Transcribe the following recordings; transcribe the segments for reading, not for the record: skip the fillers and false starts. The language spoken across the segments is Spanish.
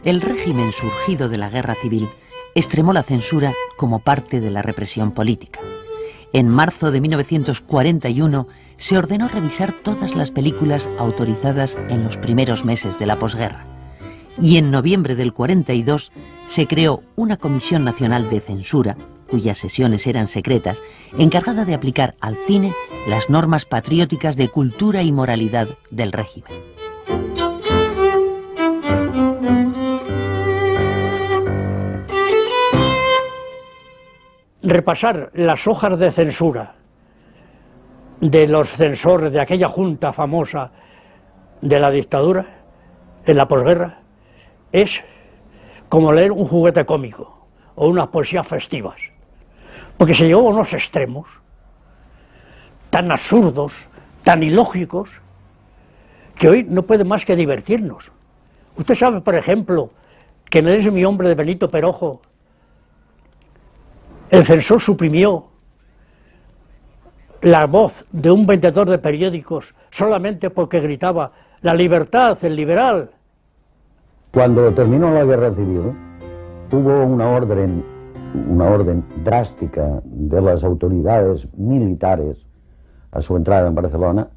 El régimen surgido de la guerra civil extremó la censura como parte de la represión política. En marzo de 1941 se ordenó revisar todas las películas autorizadas en los primeros meses de la posguerra. Y en noviembre del 42 se creó una Comisión Nacional de Censura, cuyas sesiones eran secretas, encargada de aplicar al cine las normas patrióticas de cultura y moralidad del régimen. Repasar las hojas de censura de los censores de aquella junta famosa de la dictadura en la posguerra es como leer un juguete cómico o unas poesías festivas, porque se llegó a unos extremos tan absurdos, tan ilógicos, que hoy no puede más que divertirnos. Usted sabe, por ejemplo, que en Eres mi hombre de Benito Perojo el censor suprimió la voz de un vendedor de periódicos solamente porque gritaba «la libertad, el liberal». Cuando terminó la guerra civil, hubo una orden drástica de las autoridades militares a su entrada en Barcelona,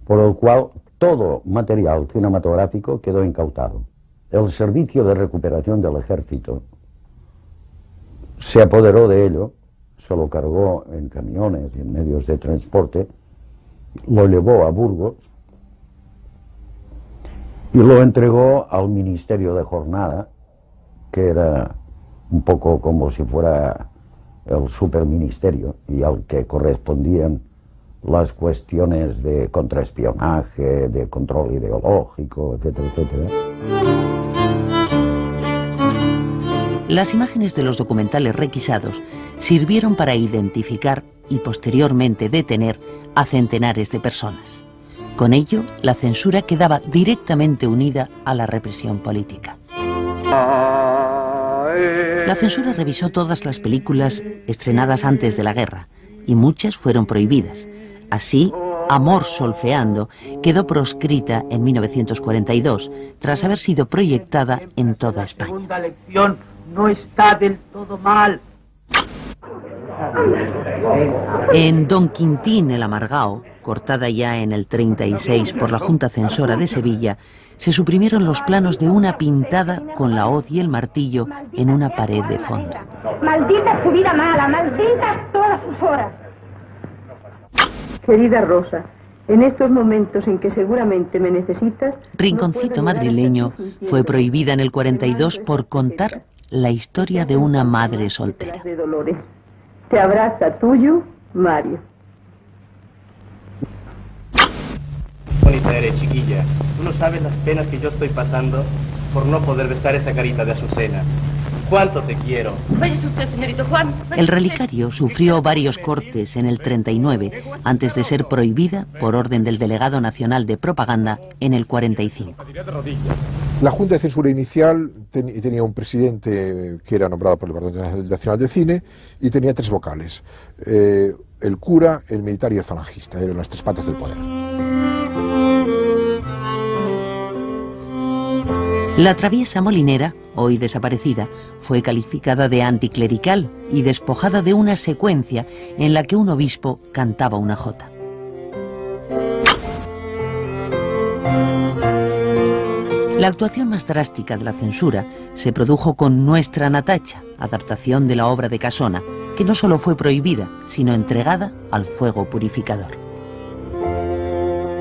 por el cual todo material cinematográfico quedó incautado. El Servicio de Recuperación del Ejército se apoderó de ello, se lo cargó en camiones y en medios de transporte, lo llevó a Burgos y lo entregó al Ministerio de Jornada, que era un poco como si fuera el superministerio y al que correspondían las cuestiones de contraespionaje, de control ideológico, etcétera, etcétera. Las imágenes de los documentales requisados sirvieron para identificar y posteriormente detener a centenares de personas. Con ello, la censura quedaba directamente unida a la represión política. La censura revisó todas las películas estrenadas antes de la guerra y muchas fueron prohibidas. Así, Amor solfeando quedó proscrita en 1942 tras haber sido proyectada en toda España. La segunda lección no está del todo mal. En Don Quintín el Amargao, cortada ya en el 36 por la Junta Censora de Sevilla, se suprimieron los planos de una pintada con la hoz y el martillo en una pared de fondo. Maldita su vida mala, malditas todas sus horas. Querida Rosa, en estos momentos en que seguramente me necesitas... Rinconcito madrileño fue prohibida en el 42 por contar la historia de una madre soltera. De Dolores. Te abraza tuyo, Mario. Bonita eres, chiquilla. Tú no sabes las penas que yo estoy pasando por no poder besar esa carita de Azucena. ¿Cuánto te quiero? Váyase usted, señorito Juan. El relicario sufrió varios cortes en el 39 antes de ser prohibida por orden del delegado nacional de propaganda en el 45. La Junta de Censura inicial tenía un presidente que era nombrado por el Departamento Nacional de Cine y tenía tres vocales. El cura, el militar y el falangista. Eran las tres patas del poder. La traviesa molinera, hoy desaparecida, fue calificada de anticlerical y despojada de una secuencia en la que un obispo cantaba una jota. La actuación más drástica de la censura se produjo con Nuestra Natacha, adaptación de la obra de Casona, que no solo fue prohibida, sino entregada al fuego purificador.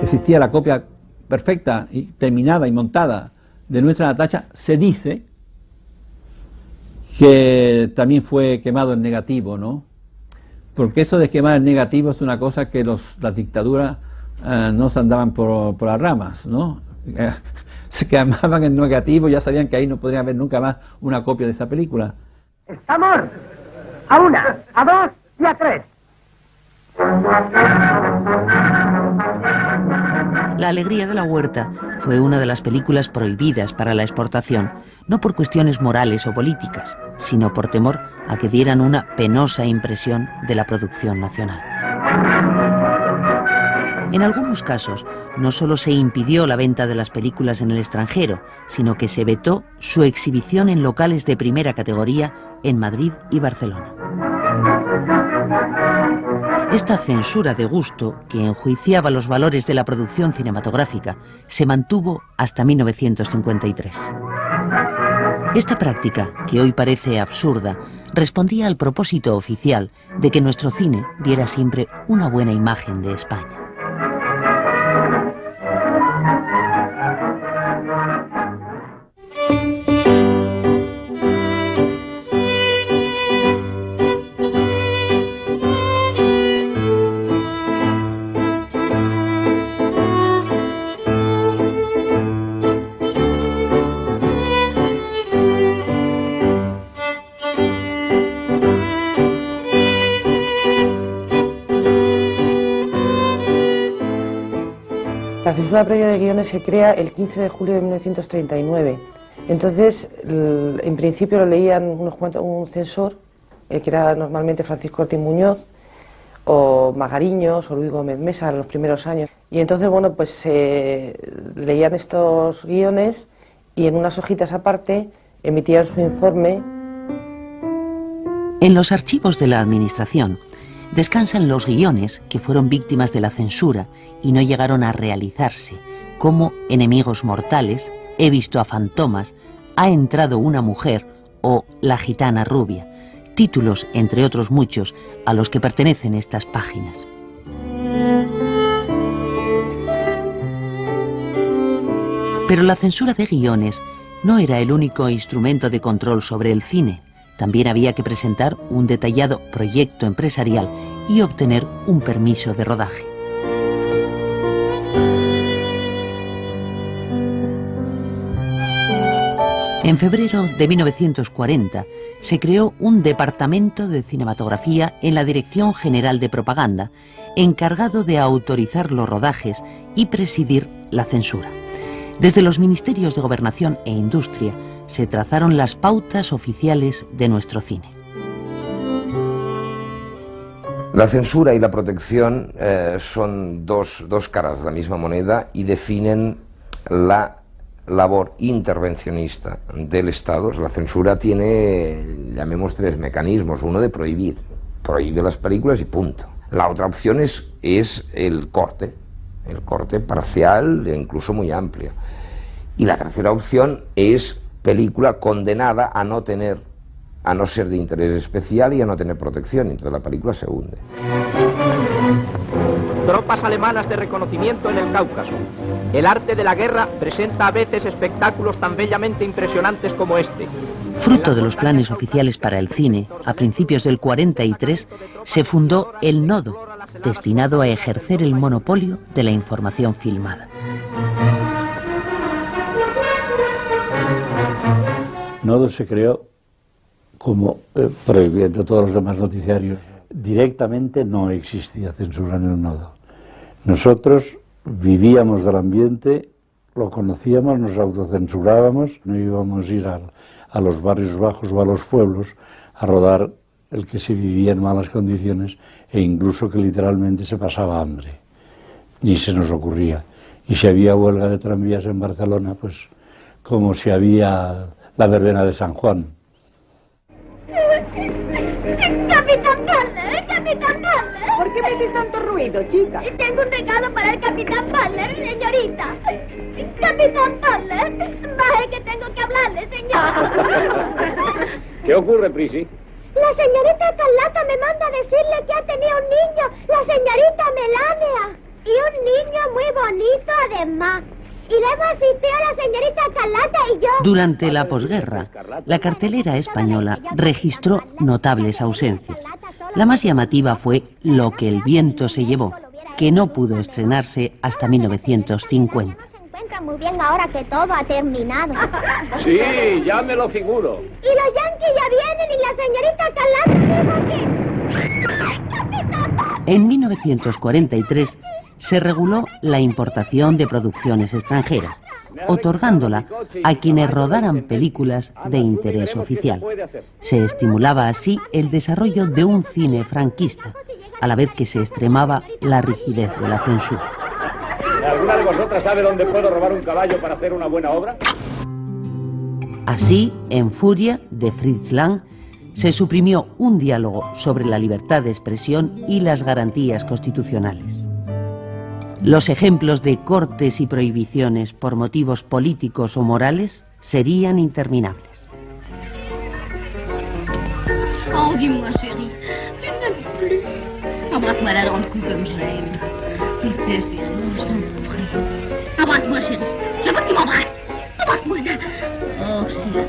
Existía la copia perfecta, y terminada y montada de Nuestra Natacha. Se dice que también fue quemado en negativo, ¿no? Porque eso de quemar en negativo es una cosa que las dictaduras no se andaban por las ramas, ¿no? Se quemaban en negativo, ya sabían que ahí no podría haber nunca más una copia de esa película. Amor, a una, a dos y a tres. La alegría de la huerta fue una de las películas prohibidas para la exportación, no por cuestiones morales o políticas, sino por temor a que dieran una penosa impresión de la producción nacional. En algunos casos, no solo se impidió la venta de las películas en el extranjero, sino que se vetó su exhibición en locales de primera categoría en Madrid y Barcelona. Esta censura de gusto, que enjuiciaba los valores de la producción cinematográfica, se mantuvo hasta 1953. Esta práctica, que hoy parece absurda, respondía al propósito oficial de que nuestro cine diera siempre una buena imagen de España. La censura previa de guiones se crea el 15 de julio de 1939. Entonces, en principio lo leían un censor, que era normalmente Francisco Ortiz Muñoz, o Magariños, o Luis Gómez Mesa en los primeros años. Y entonces, bueno, pues leían estos guiones y en unas hojitas aparte emitían su informe. En los archivos de la Administración descansan los guiones que fueron víctimas de la censura y no llegaron a realizarse, como Enemigos mortales, He visto a fantomas, Ha entrado una mujer o La gitana rubia, títulos, entre otros muchos, a los que pertenecen estas páginas. Pero la censura de guiones no era el único instrumento de control sobre el cine. También había que presentar un detallado proyecto empresarial y obtener un permiso de rodaje. En febrero de 1940 se creó un departamento de cinematografía en la Dirección General de Propaganda, encargado de autorizar los rodajes y presidir la censura. Desde los ministerios de Gobernación e Industria se trazaron las pautas oficiales de nuestro cine. La censura y la protección son dos caras de la misma moneda y definen la labor intervencionista del Estado. La censura tiene, llamemos, tres mecanismos. Uno de prohibir. Prohíbe las películas y punto. La otra opción es el corte parcial e incluso muy amplio. Y la tercera opción es película condenada a no ser de interés especial y a no tener protección, entonces la película se hunde. Tropas alemanas de reconocimiento en el Cáucaso. El arte de la guerra presenta a veces espectáculos tan bellamente impresionantes como este. Fruto de los planes oficiales para el cine, a principios del 43 se fundó el Nodo, destinado a ejercer el monopolio de la información filmada. Nodo se creó como prohibiendo todos los demás noticiarios. Directamente no existía censura en el Nodo. Nosotros vivíamos del ambiente, lo conocíamos, nos autocensurábamos, no íbamos a ir a los barrios bajos o a los pueblos a rodar el que se vivía en malas condiciones e incluso que literalmente se pasaba hambre. Ni se nos ocurría. Y si había huelga de tranvías en Barcelona, pues como si había la verbena de San Juan. ¡Capitán Butler! ¡Capitán Butler! ¿Por qué me haces tanto ruido, chica? Tengo un regalo para el Capitán Butler, señorita. Capitán Butler, baje que tengo que hablarle, señor. ¿Qué ocurre, Prissy? La señorita Carlota me manda a decirle que ha tenido un niño, la señorita Melania. Y un niño muy bonito, además. Y debo asistir a la señorita Carlota y yo. Durante la posguerra, la cartelera española registró notables ausencias. La más llamativa fue Lo que el viento se llevó, que no pudo estrenarse hasta 1950. Se encuentra muy bien ahora que todo ha terminado. Sí, ya me lo figuro. Y los yanquis ya vienen y la señorita Carlota dijo que... En 1943 se reguló la importación de producciones extranjeras, otorgándola a quienes rodaran películas de interés oficial. Se estimulaba así el desarrollo de un cine franquista, a la vez que se extremaba la rigidez de la censura. vosotras sabe dónde puedo robar un caballo para hacer una buena obra? Así, en Furia, de Fritz Lang, se suprimió un diálogo sobre la libertad de expresión y las garantías constitucionales. Los ejemplos de cortes y prohibiciones por motivos políticos o morales serían interminables. Oh, dis-moi, chérie, tu ne m'aimes plus. Embrasse-moi la grande coup comme j'aime. Tu sais, chérie, je t'en prie. Embrasse-moi, chérie. Je veux que tu m'embrasses. Embrasse-moi, là. Oh, chérie.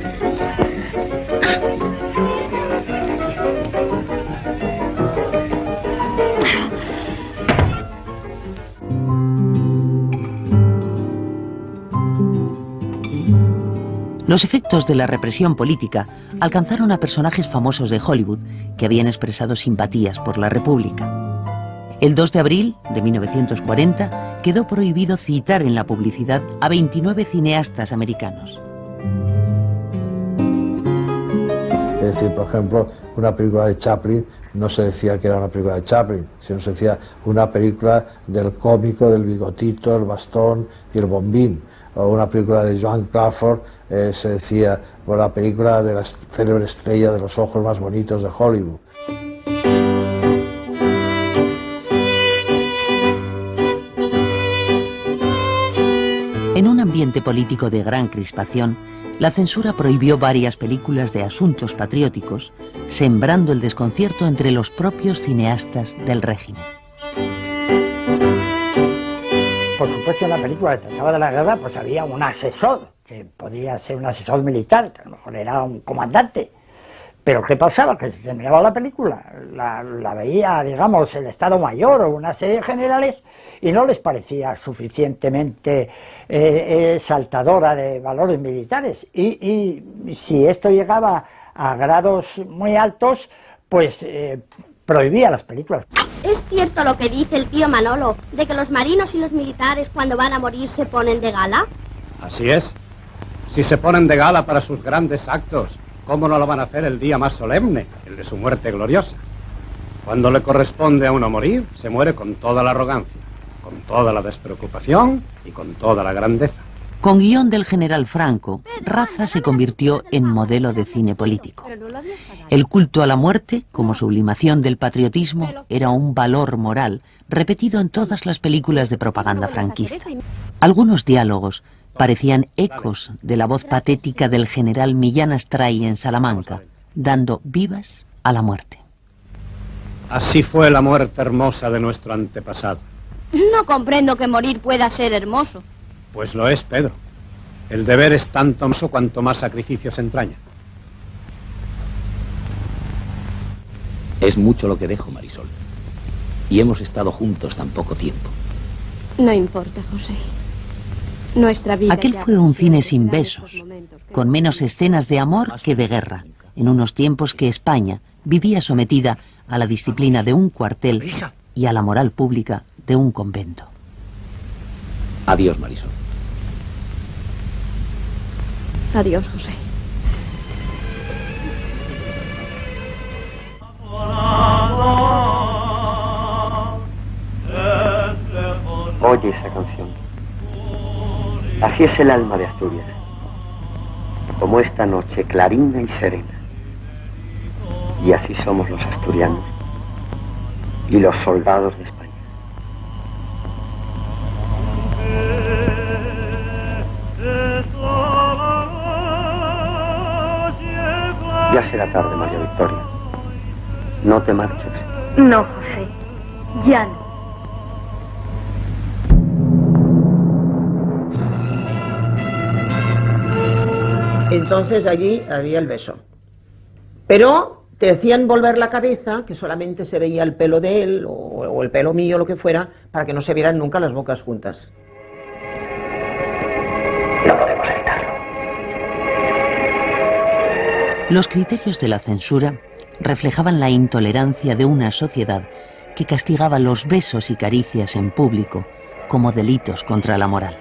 Los efectos de la represión política alcanzaron a personajes famosos de Hollywood que habían expresado simpatías por la República. El 2 de abril de 1940 quedó prohibido citar en la publicidad a 29 cineastas americanos. Es decir, por ejemplo, una película de Chaplin no se decía que era una película de Chaplin, sino se decía una película del cómico, del bigotito, el bastón y el bombín. O una película de Joan Crawford se decía, bueno, la película de la célebre estrella de los ojos más bonitos de Hollywood. En un ambiente político de gran crispación, la censura prohibió varias películas de asuntos patrióticos, sembrando el desconcierto entre los propios cineastas del régimen. Por supuesto, en la película que trataba de la guerra, pues había un asesor, que podía ser un asesor militar, que a lo mejor era un comandante. Pero ¿qué pasaba? Que se terminaba la película, la veía, digamos, el Estado Mayor o una serie de generales y no les parecía suficientemente saltadora de valores militares. Y si esto llegaba a grados muy altos, pues prohibía las películas. ¿Es cierto lo que dice el tío Manolo, de que los marinos y los militares cuando van a morir se ponen de gala? Así es. Si se ponen de gala para sus grandes actos, ¿cómo no lo van a hacer el día más solemne, el de su muerte gloriosa? Cuando le corresponde a uno morir, se muere con toda la arrogancia, con toda la despreocupación y con toda la grandeza. Con guión del general Franco, Raza se convirtió en modelo de cine político. El culto a la muerte, como sublimación del patriotismo, era un valor moral repetido en todas las películas de propaganda franquista. Algunos diálogos parecían ecos de la voz patética del general Millán Astray en Salamanca, dando vivas a la muerte. Así fue la muerte hermosa de nuestro antepasado. No comprendo que morir pueda ser hermoso. Pues lo es, Pedro. El deber es tanto hermoso cuanto más sacrificios entraña. Es mucho lo que dejo, Marisol. Y hemos estado juntos tan poco tiempo. No importa, José. Nuestra vida. Aquel fue un cine sin besos, con menos escenas de amor que de guerra, en unos tiempos que España vivía sometida a la disciplina de un cuartel y a la moral pública de un convento. Adiós, Marisol. Adiós, José. Oye esa canción. Así es el alma de Asturias, como esta noche clarina y serena. Y así somos los asturianos y los soldados de España. Ya será tarde, María Victoria. No te marches. No, José. Ya no. Entonces allí había el beso. Pero te hacían volver la cabeza, que solamente se veía el pelo de él, o el pelo mío, lo que fuera, para que no se vieran nunca las bocas juntas. No podemos evitarlo. Los criterios de la censura reflejaban la intolerancia de una sociedad que castigaba los besos y caricias en público como delitos contra la moral.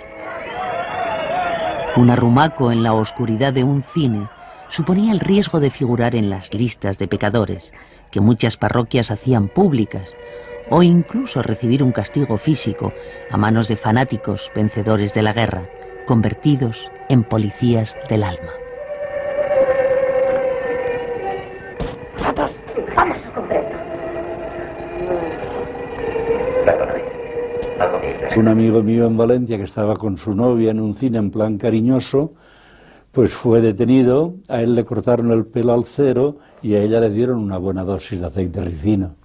Un arrumaco en la oscuridad de un cine suponía el riesgo de figurar en las listas de pecadores que muchas parroquias hacían públicas o incluso recibir un castigo físico a manos de fanáticos vencedores de la guerra, convertidos en policías del alma. Nosotros vamos a comprar. Un amigo mío en Valencia que estaba con su novia en un cine en plan cariñoso, pues fue detenido, a él le cortaron el pelo al cero y a ella le dieron una buena dosis de aceite ricino.